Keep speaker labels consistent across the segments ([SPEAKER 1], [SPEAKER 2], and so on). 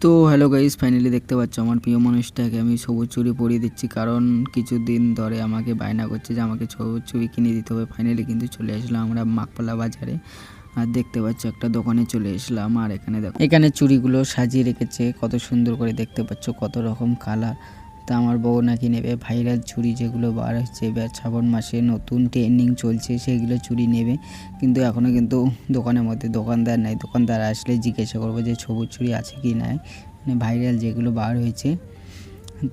[SPEAKER 1] তো hello guys, finally দেখতে পাচ্ছ আমার প্রিয় মানুষটাকে আমি সবুজ চুড়ি পরিয়ে দিচ্ছি, কারণ কিছুদিন ধরে আমাকে বায়না করছে যে আমাকে সবুজ চুড়ি কিনে দিতে হবে। ফাইনালি কিন্তু চলে আসলাম আমরা মাকপালা বাজারে, আর দেখতে পাচ্ছ একটা দোকানে চলে আসলাম। আর এখানে দেখো, এখানে চুড়িগুলো সাজিয়ে রেখেছে কত সুন্দর করে, দেখতে পাচ্ছ কত রকম কালার। তা আমার বউ নাকি নেবে ভাইরাল চুড়ি, যেগুলো বার হচ্ছে এবার শ্রাবণ মাসে নতুন ট্রেন্ডিং চলছে, সেগুলো চুড়ি নেবে। কিন্তু এখনও কিন্তু দোকানের মধ্যে দোকানদার নাই। দোকানদার আসলে জিজ্ঞাসা করবো যে সবুজ চুড়ি আছে কি নাই, মানে ভাইরাল যেগুলো বার হয়েছে।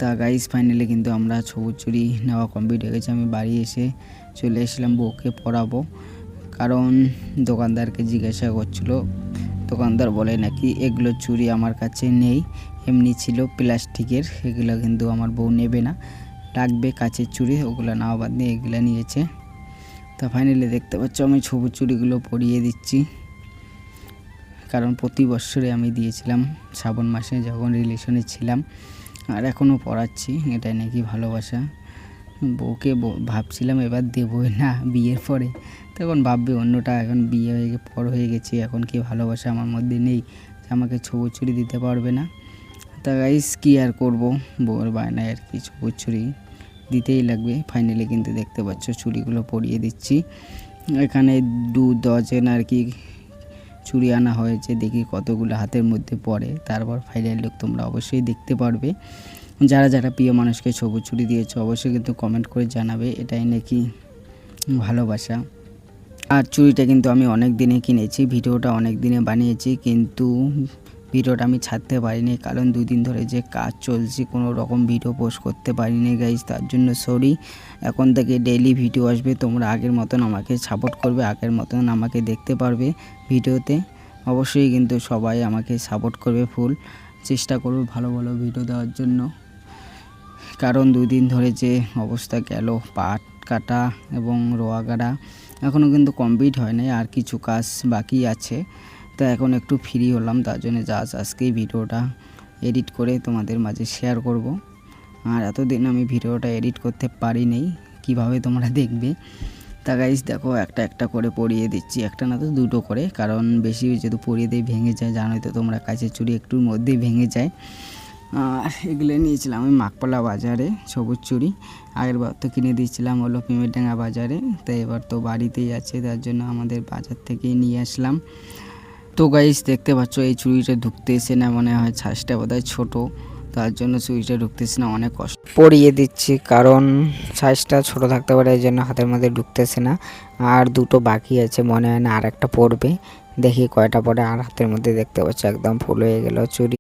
[SPEAKER 1] তা গাইস ফাইনালি কিন্তু আমরা সবুজ চুড়ি নেওয়া কমপ্লিট হয়ে গেছে। আমি বাড়ি এসে চলে এসলাম বউকে পরাবো, কারণ দোকানদারকে জিজ্ঞাসা করছিল। দোকানদার বলে নাকি এগুলো চুড়ি আমার কাছে নেই, এমনি ছিল প্লাস্টিকের, এগুলো কিন্তু আমার বউ নেবে না, লাগবে কাচের চুড়ি, ওগুলো নাও বাদ দিয়ে এগুলো নিয়েছে। তা ফাইনালি দেখতে পাচ্ছ আমি সবুজ চুড়িগুলো পরিয়ে দিচ্ছি, কারণ প্রতি বছরে আমি দিয়েছিলাম শ্রাবণ মাসে যখন রিলেশনে ছিলাম, আর এখনও পরাচ্ছি। এটাই নাকি ভালোবাসা। বউকে ভাবছিলাম এবার দেবই না বিয়ের পরে, তখন ভাববে অন্যটা, এখন বিয়ে হয়ে পর হয়ে গেছে, এখন কি ভালোবাসা আমার মধ্যে নেই যে আমাকে সবুজ চুড়ি দিতে পারবে না। তা গাইস কী আর করবো, বউয়ের বায়নায় আর কি সবুজ চুড়ি দিতেই লাগবে। ফাইনালি কিন্তু দেখতে পাচ্ছ চুড়িগুলো পরিয়ে দিচ্ছি। এখানে 2 ডজন আর কি চুড়ি আনা হয়েছে, দেখি কতগুলো হাতের মধ্যে পড়ে, তারপর ফাইনাল লুক তোমরা অবশ্যই দেখতে পারবে। যারা যারা প্রিয় মানুষকে সবুজ চুড়ি দিয়েছে অবশ্যই কিন্তু কমেন্ট করে জানাবে, এটাই নাকি ভালোবাসা। আর চুড়িটা কিন্তু আমি অনেক দিনে কিনেছি, ভিডিওটা অনেক দিনে বানিয়েছি, কিন্তু ভিডিওটা আমি ছাড়তে পারিনি, কারণ 2 দিন ধরে যে কাজ চলছে কোনো রকম ভিডিও পোস্ট করতে পারিনি গাইজ, তার জন্য সরি। এখন থেকে ডেইলি ভিডিও আসবে, তোমরা আগের মতন আমাকে সাপোর্ট করবে, আগের মতন আমাকে দেখতে পারবে ভিডিওতে। অবশ্যই কিন্তু সবাই আমাকে সাপোর্ট করবে, ফুল চেষ্টা করবে ভালো ভালো ভিডিও দেওয়ার জন্য, কারণ 2 দিন ধরে যে অবস্থা গেল, পাট কাটা এবং রোয়া কাটা এখনও কিন্তু কমপ্লিট হয় নাই, আর কিছু কাজ বাকি আছে। তা এখন একটু ফ্রি হলাম, তার জন্য আজকেই ভিডিওটা এডিট করে তোমাদের মাঝে শেয়ার করব। আর এতদিন আমি ভিডিওটা এডিট করতে পারিনি, কিভাবে তোমরা দেখবে। তা গাইস দেখো একটা একটা করে পরিয়ে দিচ্ছি, একটা না তো 2টো করে, কারণ বেশি যদি পরিয়ে দিয়ে ভেঙে যায়, জানোই তো তোমরা, কাচের চুড়ি একটুর মধ্যেই ভেঙে যায়। এগুলো নিয়েছিলাম আমি মাকপালা বাজারে সবুজ চুড়ি, আগের বার তো কিনে দিয়েছিলাম হলো পিমেরডাঙ্গা বাজারে, তাই এবার তো বাড়িতেই আছে, তার জন্য আমাদের বাজার থেকেই নিয়ে আসলাম। তো গাইস দেখতে পাচ্ছ এই চুড়িটা ঢুকতেছে না, মনে হয় ছাঁচটা বোধহয় ছোটো, তার জন্য চুড়িটা ঢুকতেছে না, অনেক কষ্ট পরিয়ে দিচ্ছি, কারণ সাইজটা ছোট থাকতে পারে, এই জন্য হাতের মধ্যে ঢুকতেছে না। আর 2টো বাকি আছে, মনে হয় না আর একটা পড়বে, দেখি কয়টা পড়ে। আর হাতের মধ্যে দেখতে পাচ্ছ একদম ফুল হয়ে গেল চুড়ি।